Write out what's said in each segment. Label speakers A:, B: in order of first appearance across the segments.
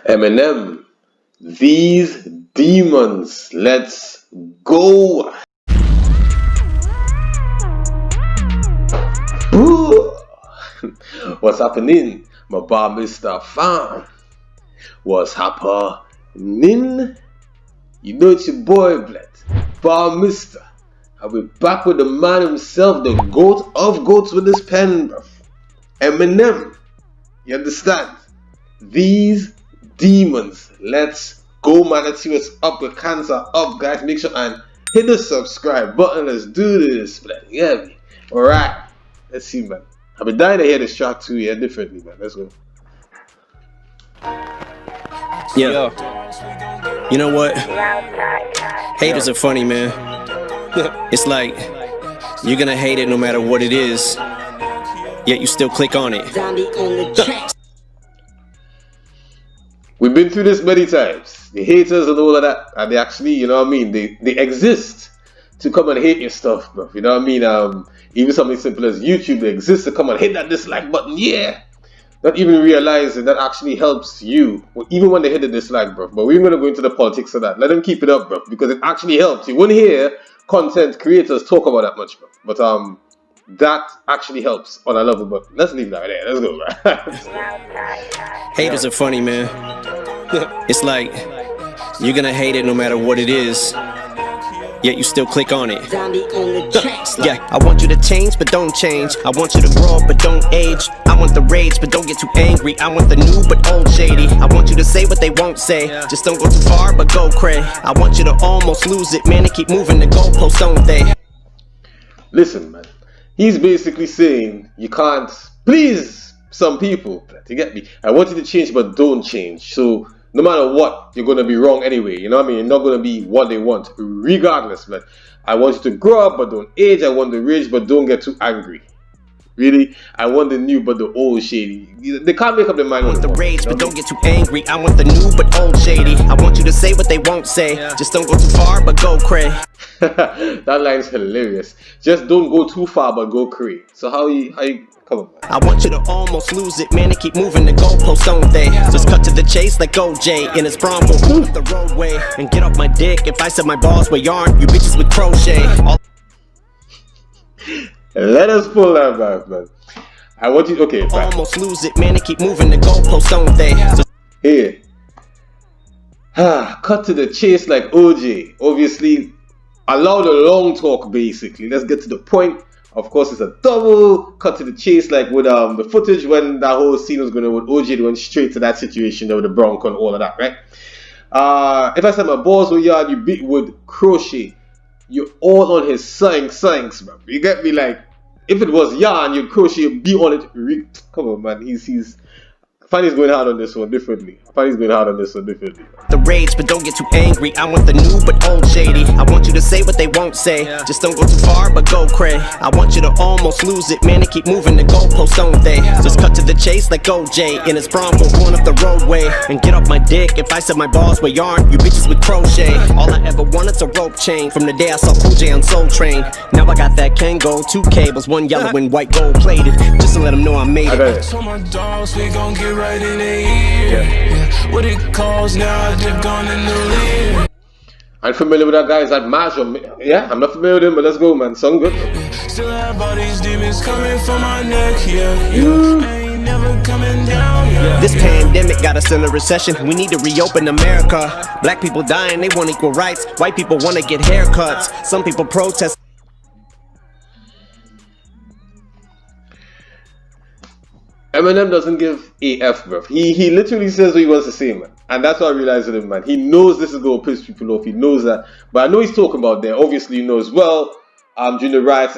A: Eminem, these demons, let's go. What's happening, my bar Miztah fam? What's happening? You know it's your boy, Bled, bar Miztah. I'll be back with the man himself, the goat of goats with his pen, bruv. Eminem. You understand? These demons. Let's go, man. Let's see what's up with cancer up, guys. Make sure and hit the subscribe button. Let's do this, man. Yeah, alright. Let's see, man. I've been dying to hear this track too, yeah, differently, man. Let's go.
B: Yeah. You know what? Haters are funny, man. It's like you're gonna hate it no matter what it is, yet you still click on it.
A: We've been through this many times. The haters and all of that, and they actually, you know what I mean, they exist to come and hate your stuff, bro. You know what I mean? Even something simple as YouTube, they exist to come and hit that dislike button, yeah. Not even realizing that actually helps you, even when they hit the dislike, bro. But we're gonna go into the politics of that. Let them keep it up, bro, because it actually helps. You wouldn't hear content creators talk about that much, bro. But that actually helps on a level. But let's leave that right there. Let's go, bro.
B: Haters are funny, man. It's like you're gonna hate it no matter what it is, yet you still click on it. Yeah, I want you to change, but don't change. I want you to grow up, but don't age. I want the rage, but don't get too angry. I want the new, but old shady. I want you to say what they won't say. Just don't go too far, but go cray. I want you to almost lose it, man, and keep moving the goalposts, don't they?
A: Listen, man. He's basically saying you can't please some people. You get me? I want you to change, but don't change. So no matter what, you're going to be wrong anyway. You know what I mean? You're not going to be what they want, regardless, man. I want you to grow up, but don't age. I want the rage, but don't get too angry. Really? I want the new, but the old shady. They can't make up their mind.
B: I want the rage, but don't get too angry. I want the new, but old shady. I want you to say what they won't say. Just don't go too far, but go cray.
A: That line's hilarious. Just don't go too far, but go cray. So how you come on, man.
B: I want you to almost lose it, man, and keep moving the goalposts, don't they? Just cut to the chase like OJ in his prom, will move the roadway and get off my dick. If I said my balls were yarn, you bitches with crochet.
A: Let us pull that back, man. I want you, okay, fine.
B: Almost lose it, man, and keep moving the goalposts, don't they?
A: Here. Cut to the chase like OJ. Obviously, allow the long talk, basically. Let's get to the point. Of course, it's a double cut to the chase, like with the footage when that whole scene was going on with OJ. They went straight to that situation there with the Bronco and all of that, right? If I said my balls were yard, you beat with crochet. You're all on his sayings, bro. You get me? Like, if it was yarn, you'd crochet, you'd be on it. Come on, man. Fanny's going hard on this one differently.
B: The rage, but don't get too angry. I want the new, but old shady. I want you to say what they won't say. Just don't go too far, but go cray. I want you to almost lose it, man, and keep moving the goalposts, don't they? Just cut to the chase like OJ in his prom, will going up the roadway and get off my dick. If I said my balls were yarn, you bitches with crochet. All I ever wanted's a rope chain. From the day I saw Cool J on Soul Train. Now I got that Kango, 2 cables, 1 yellow and white gold plated. Just to let them know I made it.
C: So my dogs, we gon' get right in the ear. Yeah. What it calls now, they've gone in the lead.
A: I'm familiar with that guy, is that MAJ? Yeah, I'm not familiar with him, but let's go, man. Song good.
C: Still have all these demons coming from my neck, I ain't never coming down,
B: This pandemic got us in a recession. We need to reopen America. Black people dying, they want equal rights. White people want to get haircuts. Some people protest.
A: Eminem doesn't give a F, bro. He literally says what he wants to say, man. And that's what I realized with him, man. He knows this is going to piss people off. He knows that. But I know he's talking about there. Obviously, you know as well, during the riots,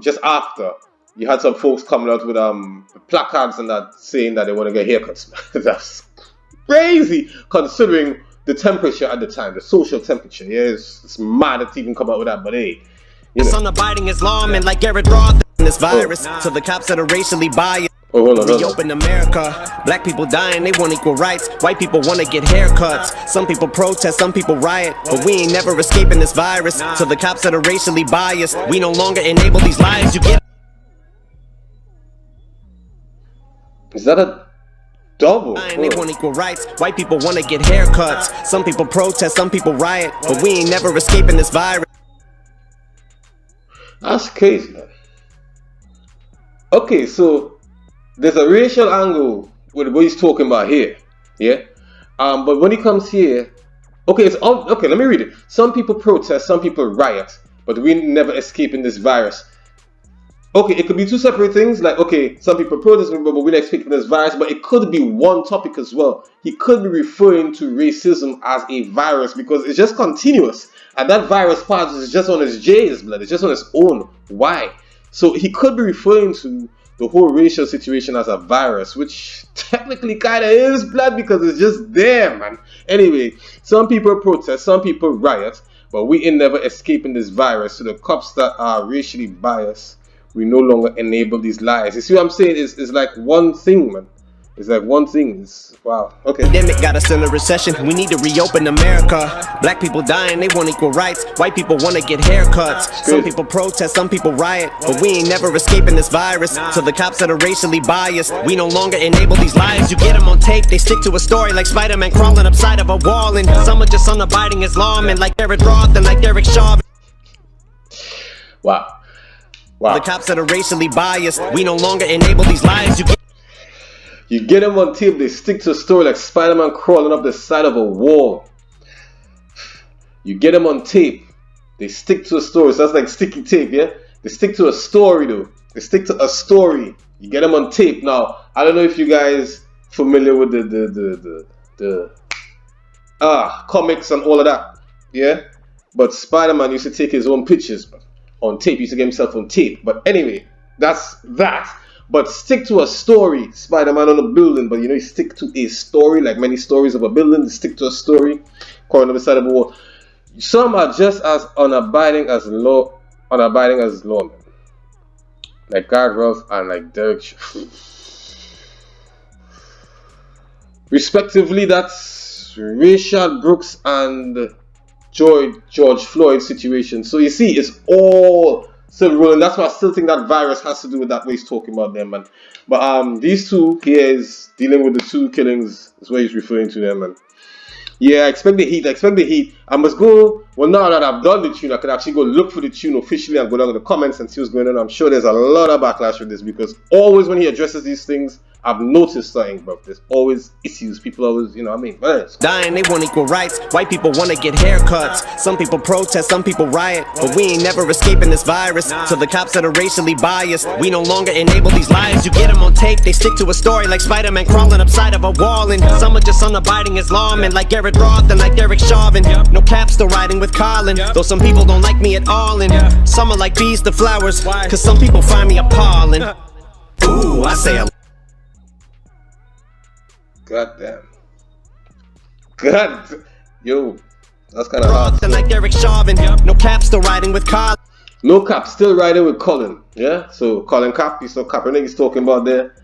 A: just after, you had some folks coming out with placards and that saying that they want to get haircuts, man. That's crazy, considering the temperature at the time, the social temperature. Yeah, it's mad that even come out with that, but hey.
B: It's on abiding Islam and like Garrett Roth this virus. To the cops that are racially biased. Reopen America. Black people dying, they want equal rights. White people want to get haircuts. Some people protest, some people riot. But we ain't never escaping this virus. To the cops that are racially biased, we no longer enable these lies. You get.
A: Is that a Double.
B: And they want equal rights. White people want to get haircuts. Some people protest, some people riot, but we ain't never escaping this virus.
A: That's crazy, man. Okay, so there's a racial angle with what he's talking about here, yeah. But when he comes here, okay, it's all okay. Let me read it. Some people protest, some people riot, but we never escaping this virus. Okay, it could be two separate things. Like, okay, some people protest, but we're not escaping this virus. But it could be one topic as well. He could be referring to racism as a virus because it's just continuous, and that virus part is just on his J's blood. It's just on its own. Why? So he could be referring to the whole racial situation as a virus, which technically kind of is blood because it's just there, man. Anyway, some people protest, some people riot, but we ain't never escaping this virus. So the cops that are racially biased, we no longer enable these lies. You see what I'm saying? It's like one thing, man. It's like one thing. It's, wow. Okay.
B: Pandemic got us in a recession. We need to reopen America. Black people dying, they want equal rights. White people want to get haircuts. Some people protest, some people riot, but we ain't never escaping this virus. So the cops that are racially biased, we no longer enable these lies. You get them on tape, they stick to a story like Spider-Man crawling upside of a wall, and some are just unabiding as lawmen like Derek Roth and like Derek Shaw.
A: Wow. Wow.
B: The cops that are racially biased, we no longer enable these lies.
A: You get them on tape, they stick to a story like Spider-Man crawling up the side of a wall. You get them on tape, they stick to a story. So that's like sticky tape, yeah? They stick to a story though. They stick to a story. You get them on tape. Now, I don't know if you guys familiar with the comics and all of that, yeah? But Spider-Man used to take his own pictures on tape. He used to get himself on tape. But anyway, that's that. But stick to a story. Spider-Man on a building, but you know, you stick to a story, like many stories of a building. You stick to a story, crawling on the side of a wall. Some are just as unabiding as lawmen, like Guard Ruff and like Derek. Respectively, that's Rayshard Brooks and George Floyd situation. So you see, it's all still rolling. That's why I still think that virus has to do with that way he's talking about them, man. But these two here is dealing with the two killings. That's what he's referring to them, man. Yeah, I expect the heat. I must go. Well, now that I've done the tune, I can actually go look for the tune officially and go down to the comments and see what's going on. I'm sure there's a lot of backlash with this because always when he addresses these things, I've noticed something, bro. There's always issues. People always, you know what I mean?
B: Dying, they want equal rights. White people want to get haircuts. Some people protest, some people riot, but we ain't never escaping this virus. So the cops that are racially biased, we no longer enable these lies. You get them on tape, they stick to a story like Spider-Man crawling upside of a wall, and some are just unabiding as lawmen like Garrett Roth and like Derek Chauvin. No cap, still riding with Colin, though some people don't like me at all, and some are like bees to flowers, cause some people find me appalling. Ooh, I say a
A: God damn. Yo, that's kind of hard.
B: Like Derek Chauvin, no cap, still riding with Colin.
A: No cap, still riding with Colin. Yeah, so Colin Cap, you saw Kaepernick he's talking about there.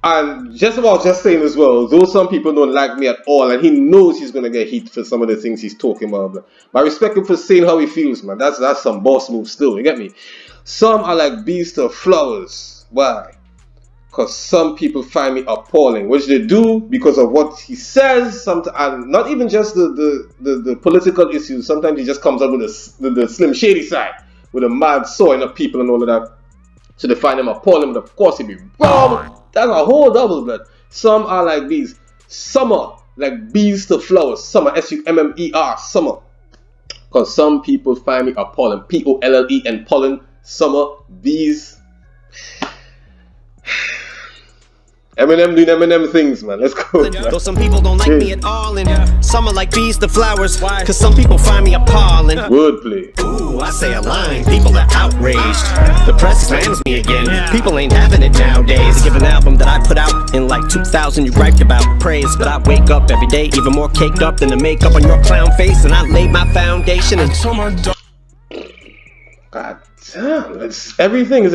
A: And just saying as well, though some people don't like me at all, and he knows he's gonna get heat for some of the things he's talking about. But I respect him for saying how he feels, man. That's some boss move still. You get me? Some are like bees to flowers. Why? Because some people find me appalling, which they do because of what he says. And not even just the political issues. Sometimes he just comes up with the Slim Shady side, with a mad sawing up people and all of that. So they find him appalling, but of course he'd be wrong. That's a whole double blood. Some are like bees. Some are like bees to flowers. Some are SUMMER. Some are. Because some people find me appalling. POLLE and pollen. Some are bees. Eminem doing Eminem things, man. Let's go.
B: Though some people don't like me at all, and some are like bees to flowers, cause some people find me appalling.
A: Wordplay.
B: Ooh, I say a line, people are outraged. The press slams me again. People ain't having it nowadays. Give an album that I put out in like 2000, you griped about praise, but I wake up every day even more caked up than the makeup on your clown face, and I laid my foundation and
A: God damn, it's everything is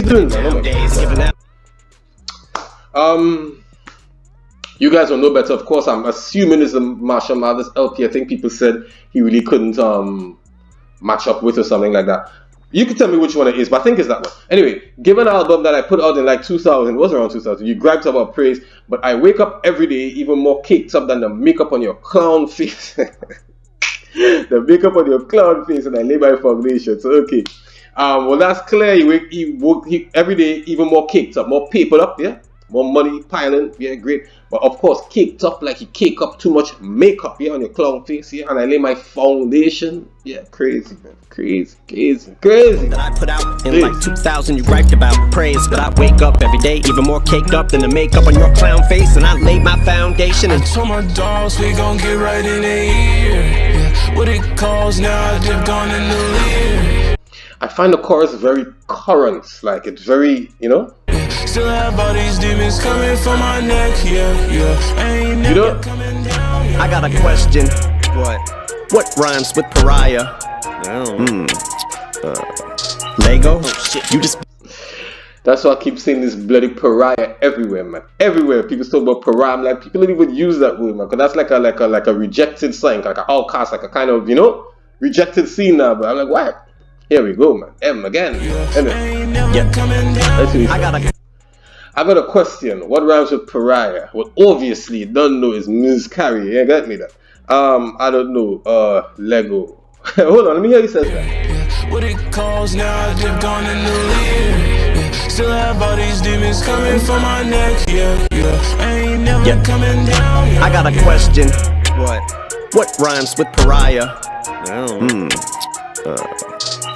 A: doing, man. You guys will know better. Of course, I'm assuming it's the Marshall Mathers LP. I think people said he really couldn't match up with or something like that. You can tell me which one it is, but I think it's that one. Anyway, give an album that I put out in like 2000. It was around 2000. You griped about praise, but I wake up every day even more caked up than the makeup on your clown face. The makeup on your clown face, and I lay my foundation. So okay. Well, that's clear. He every day even more caked up, more papered up, yeah? More money piling, yeah, great. But of course, caked up like you cake up too much makeup, yeah, on your clown face, yeah. And I lay my foundation, yeah, crazy, man, crazy.
B: That I put out in like 2000, you griped about praise, but I wake up every day even more caked up than the makeup on your clown face, and I laid my foundation. And
C: I told my dogs we gon' get right in their ear. Yeah. What it calls now, I just gone in the leer.
A: I find the chorus very current, like it's very, you know.
C: Still have all these demons coming from my neck, yeah. I ain't never coming down.
B: I got a question. What rhymes with pariah? Lego? You just.
A: That's why I keep saying this bloody pariah everywhere, man. Everywhere people talk about pariah, I'm like, people don't even use that word, man. Cause that's like a rejected sign, like an outcast, like a kind of, you know, rejected scene now. But I'm like, what? Here we go, man. M again. I got a question. What rhymes with pariah? Well, obviously, you don't know is Miztah. You got me that. I don't know. Lego. Hold on, let me hear you say that.
C: What it calls now, I just gone in the leer. Still have all these demons coming from my neck, yeah. I ain't never coming down.
B: I got a question. What rhymes with pariah?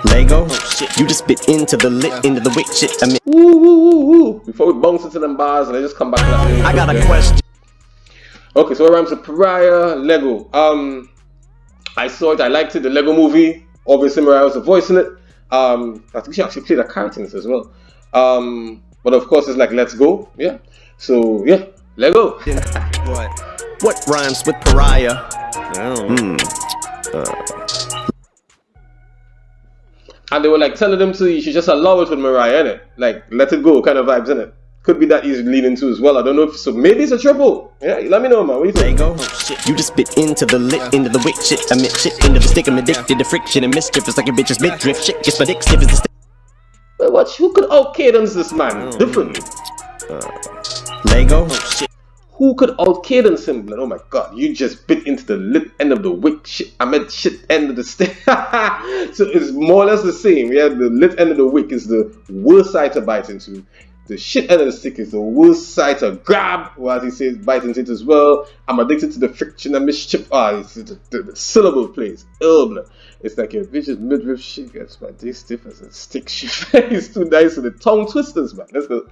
B: Lego? You just bit into the lit, into the wick shit. I mean,
A: before we bounce into them bars and I just come back to that.
B: I got a question.
A: Okay, so what rhymes with pariah? Lego. I saw it, I liked it, the Lego movie. Obviously Mariah was the voice in it. I think she actually played a character in this as well. But of course it's like Let's Go, yeah. So yeah, Lego.
B: What rhymes with pariah?
A: And they were like telling them to, you should just allow it with Mariah, innit? Like, let it go kind of vibes, innit? Could be that he's leaning to as well. I don't know if so. Maybe it's a triple. Yeah, let me know, man. What do you think?
B: Lego? You just bit into the lit, into the wick shit. I meant shit into the stick. I'm addicted to friction and mischief. It's like a bitch's midriff. Shit gets my dick stiff as the stick.
A: Wait, what? Who could out-cadence this man? Differently.
B: Lego?
A: Who could out-cadence him? Like, oh my god, you just bit into the lit end of the wick shit. I meant shit end of the stick. So it's more or less the same. Yeah, the lit end of the wick is the worst side to bite into. The shit end of the stick is the worst side to grab, or as he says, bite into it as well. I'm addicted to the friction and mischief. It's the syllable plays. It's like a vicious midriff shit gets my dick stiff as a stick shit. It's too nice for the tongue twisters, man. Let's go.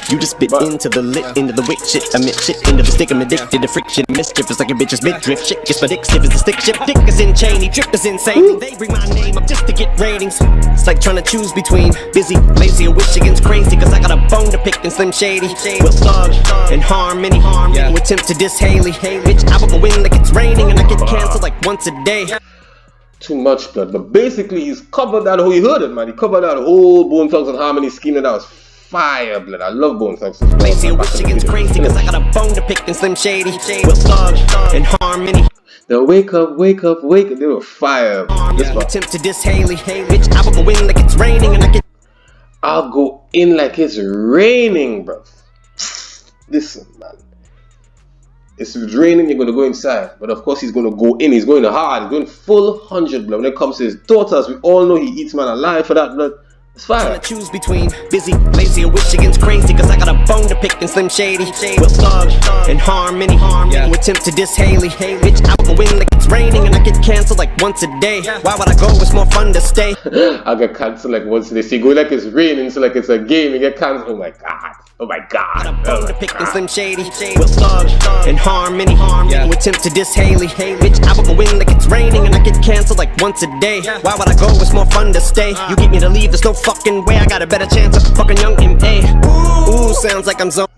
B: You just bit into the lit, into the wick shit. I meant shit into the stick. I'm addicted to friction and mischief. It's like a bitch's midriff. Shit gets my dick stiff as the stick shit. Dick is in cheney, trip is insane. They bring my name up just to get ratings. It's like trying to choose between busy, lazy, or wish against crazy. Cause I got a bone to pick and Slim Shady with love and harmony. Who attempt to diss Haley. Bitch, I will go in like it's raining and I get cancelled like once a day.
A: Too much blood, but basically he's covered that whole, you heard it, man. He covered that whole Bone Thugs and Harmony scheme, and that was fire, blood. I love Bone Thugs.
B: Lazy, wish against crazy, cause I got a bone to pick and Slim Shady with love and harmony.
A: The wake up, they were fire.
B: Attempt to diss Haley. Bitch, I will go in like it's raining and I get.
A: I'll go in like it's raining, bro. Listen, man. It's raining, you're going to go inside. But of course, he's going to go in. He's going hard. He's going full 100, blood. When it comes to his daughters, we all know he eats man alive for that, blood. It's fire.
B: Trying to choose between busy, lazy, or wish against crazy. Cause I got a bone to pick and Slim Shady with love and harmony. Who attempt to diss Haley. Bitch, I will go in like it's raining and I get cancelled like once a day. Why would I go? It's more fun to stay.
A: I get cancelled like once a day. See, go like it's raining, so like it's a game. You get cancelled. Oh my god. Oh my god.
B: Got a bone to pick and Slim Shady with love and harmony. Who attempt to diss Haley. Bitch, I will go in like it's raining and I get cancelled like once a day. Why would I go? It's more fun to stay. You get me to leave, there's no fucking way. I got a better chance of fucking young M.A. Ooh, sounds like I'm zoned.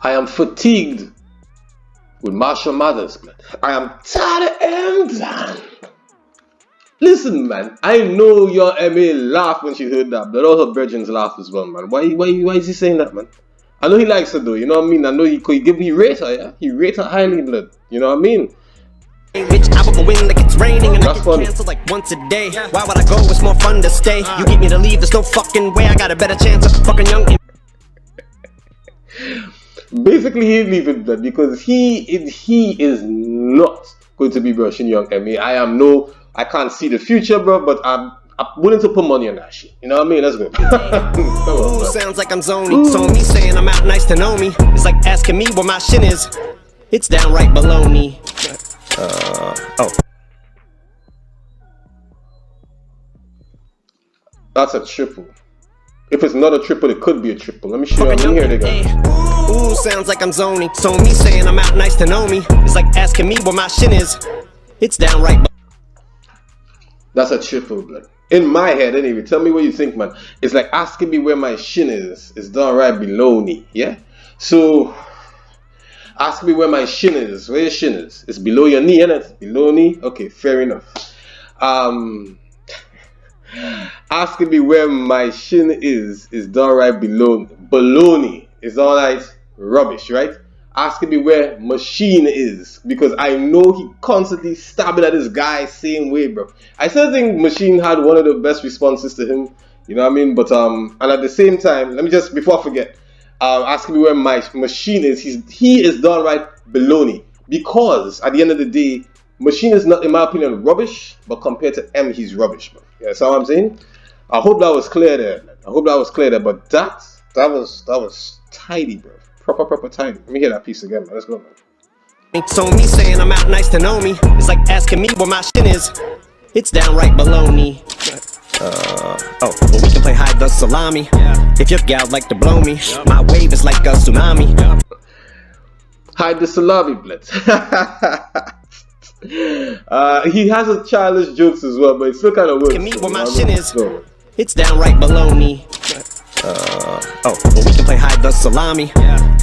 A: I am fatigued with martial mothers, man. I am tired of M. Listen, man. I know your M.A. laughed when she heard that, but all her virgins laughed as well, man. Why is he saying that, man? I know he likes her though, you know what I mean? I know he rate her, yeah? He rate her highly, blood. You know what I mean?
B: Bitch, I will go in like it's raining and I
A: That's
B: get
A: funny.
B: canceled like once a day. Why would I go? It's more fun to stay. You get me to leave, there's no fucking way. I got a better chance of fucking young.
A: Basically, he's leaving blood because he is not going to be brushing young Emmy. I can't see the future, bro, but I'm willing to put money on that shit. You know what I mean? Let's go.
B: Ooh, sounds like I'm zony. So me saying I'm out, nice to know me. It's like asking me where my shin is. It's downright baloney.
A: That's a triple. If it's not a triple, it could be a triple. Let me show you. Let me hear it again.
B: Ooh, sounds like I'm zony. So me saying I'm out, nice to know me. It's like asking me where my shin is. It's downright.
A: That's a triple, blood. In my head, anyway. Tell me what you think, man. It's like asking me where my shin is. It's downright baloney, yeah? So, ask me where my shin is. Where your shin is? It's below your knee, isn't it? Below knee? Okay, fair enough. Asking me where my shin is downright baloney. It's downright rubbish, right? Asking me where machine is, because I know he constantly stabbing at this guy same way, bro. I still think machine had one of the best responses to him, you know what I mean? But and at the same time, let me just, before I forget, asking me where my machine is, he is downright baloney, because at the end of the day, machine is not, in my opinion, rubbish, but compared to M, he's rubbish, bro. Yeah, that's what I'm saying. I hope that was clear there. But that was tidy, bro. Proper tidy. Let me hear that piece again, man. Let's go, man.
B: So me saying I'm out, nice to know me. It's like asking me where my shin is. It's downright baloney. Well, we can play hide the salami. If your gal like to blow me, my wave is like a tsunami.
A: Hide the salami, blitz. He has his childish jokes as well, but it's still kind of weird.
B: Asking me where my shin is. It's downright baloney. Well, we can play hide the salami.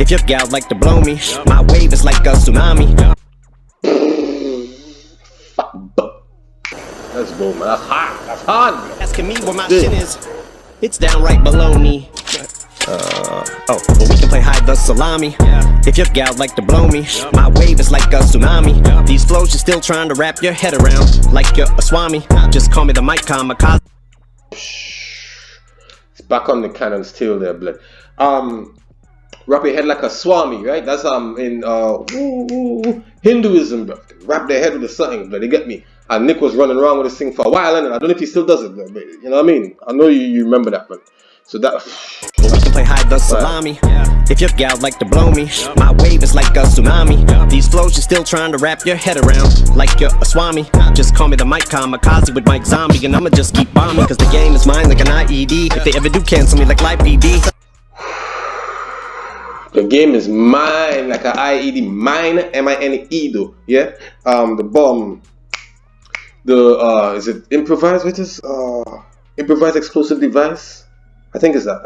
B: If your gal like to blow me, my wave is like a tsunami.
A: Let's go, man. That's hard. That's hard, bro.
B: Asking me where my shin is. It's downright baloney. Well, we can play hide the salami. If your gal like to blow me, my wave is like a tsunami. These flows you're still trying to wrap your head around, like you're a swami. Just call me the mic kamikaze.
A: It's back on the cannon's tail there, blood. Wrap your head like a swami, right? That's in Hinduism, bro. Wrap their head with something, blood. They get me. And Nick was running around with this thing for a while, and I don't know if he still does it, blood, but you know what I mean? I know you remember that, man. So that.
B: We can play hide the salami. If your gal like to blow me, my wave is like a tsunami. These flows you're still trying to wrap your head around, like you're a swami. Just call me the mic kamikaze with Mike Zombie, and I'ma just keep bombing, cause the game is mine like an IED. If they ever do cancel me like live PD.
A: The game is mine like an IED. Mine, M-I-N-E though. Yeah? The bomb. Is it improvised with this? Improvised explosive device? I think it's that.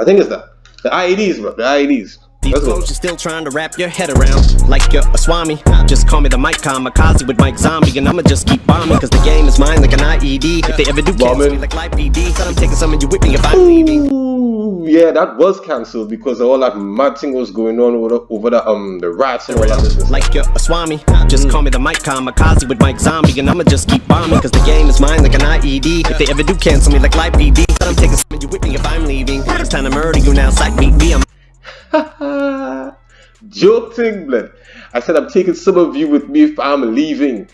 A: The IEDs, bro. The IEDs.
B: These flows you're still trying to wrap your head around, like you're a swami. Just call me the mic kamikaze with Mike Zombie, and I'ma just keep bombing, cause the game is mine like an IED. If they ever do cancel me like live PD, said I'm taking some and you with me if I'm leaving.
A: Ooh, yeah, that was cancelled because of all that mad thing was going on over the rats and all that business.
B: Like you're a swami. Just call me the mic kamikaze with Mike Zombie, and I'ma just keep bombing, cause the game is mine like an IED. If they ever do cancel me like live PD, said I'm taking some and you with me if I'm leaving. It's time to murder you now, psych me, I'm
A: Joke thing, blood. I said I'm taking some of you with me if I'm leaving.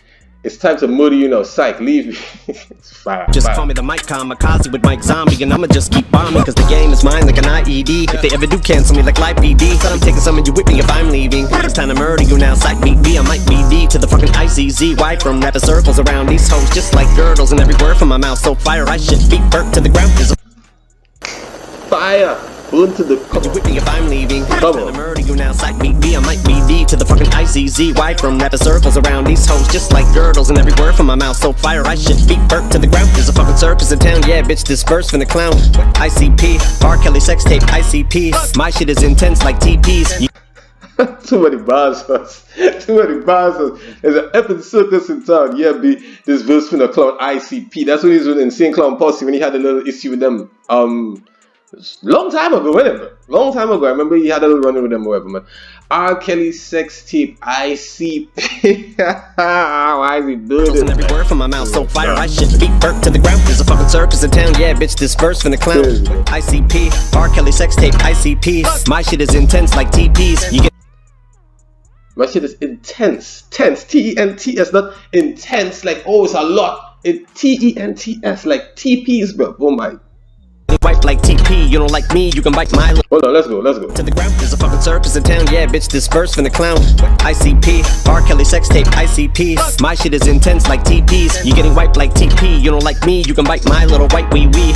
A: It's time to murder you now, psych, leave me. It's fire.
B: Just call me the mic kamikaze with Mike Zombie, and I'ma just keep bombing, cause the game is mine like an IED. If they ever do cancel me like live PD, said I'm taking some and you with me if I'm leaving. It's time to murder you now, psych me, I might be D to the fucking ICZ. Wide from rapping circles around these hoes just like girdles, and every word from my mouth so fire I should be burnt to the ground.
A: Fire. Burn to the
B: you with me if I'm leaving. Come on. Murder you now, psych me, I might be D to the fucking ICZ. Wide from rapping circles around these hoes just like girdles, and every word from my mouth so fire I should be burnt to the ground. There's a fucking circus in town, yeah, bitch, this verse from the clown. ICP, R. Kelly sex tape, ICP. My shit is intense like TPs.
A: Too many bars, too many bars. There's an epic circus in town. Yeah, be this verse from the clown ICP. That's what he's with Insane Clown Posse when he had a little issue with them. Long time ago, whatever. Long time ago. I remember he had a little running with them, whatever, man. R. Kelly sex tape, ICP. Why is he doing this?
B: Every word from my mouth, so fire, I shit feet burnt to the ground. There's a fucking circus in town, yeah, bitch, this verse from the clown. ICP, R. Kelly sex tape, ICP. My shit is intense like TPs. You get
A: My shit is intense. Tense. T-E-N-T-S, not intense like, oh, it's a lot. It T-E-N-T-S like TPs, bro. Oh my.
B: wipe like TP, you don't like me, you can bite my lip.
A: Hold on, let's go.
B: To the ground, there's a fucking circus in town, yeah, bitch, this verse from the clown. ICP, R. Kelly sex tape, ICP. My shit is intense like TPs. You getting wiped like TP, you don't like me, you can bite my little white wee wee.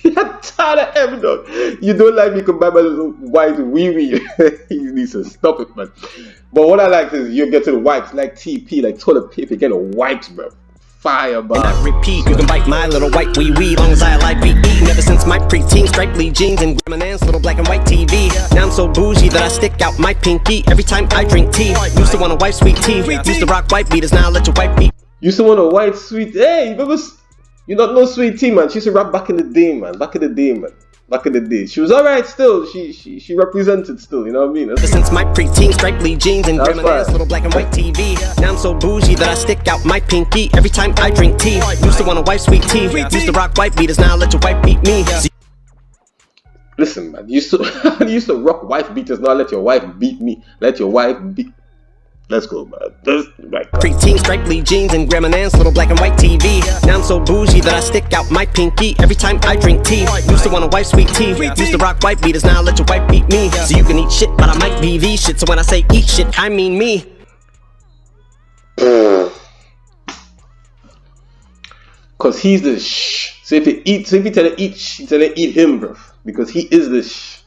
A: You're tired of him, dog. You don't like me, come buy my little white wee wee. He needs to stop it, man. But what I like is you get to the wipes like TP, like toilet paper, get the wipes, bro. Fire, bro.
B: And I repeat, you can bite my little white wee wee, long as I like be eating. Ever since my preteen, stripely jeans and Eminem's little black and white TV. Now I'm so bougie that I stick out my pinky every time I drink tea. Used to want a white sweet tea, used to rock white beaters, now I let your white beat.
A: Used to want a white sweet. Hey, you don't know sweet tea, man. She used to rap back in the day, man. Back in the day, man. Back in the day. She was alright still. She represented still, you know what I mean?
B: Ever since my preteen, stripely jeans and Eminem's little black and white TV. Now I'm so bougie that I stick out my pinky every time I drink tea. Used to want a white sweet tea, used to rock white beaters, now I let your white beat me.
A: Listen, man. You used to rock wife beaters, now let your wife beat me. Let your wife beat. Let's go, man. Right.
B: Preteen, stripely jeans and Eminem's little black and white TV. Now I'm so bougie that I stick out my pinky every time I drink tea. Used to want a white sweet tea, used to rock white beaters, now I let your white beat me. So you can eat shit, but I might be the shit. So when I say eat shit, I mean me.
A: Cause he's the shh. So if you tell him eat shh, you tell him eat him, bro. Because he is the shh.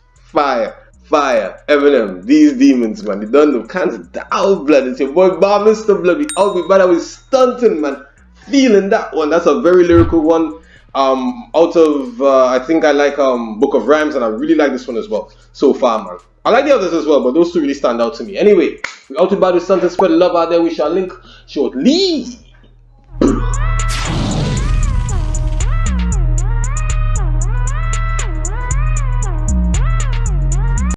A: Fire, Eminem, these demons, man. They done the kinds of down, blood. It's your boy Miztah, blood. We out, we I was stunting, man. Feeling that one. That's a very lyrical one. Out of I think I like Book of Rhymes, and I really like this one as well so far, man. I like the others as well, but those two really stand out to me. Anyway, we out about this stunting, spread the love out there. We shall link shortly.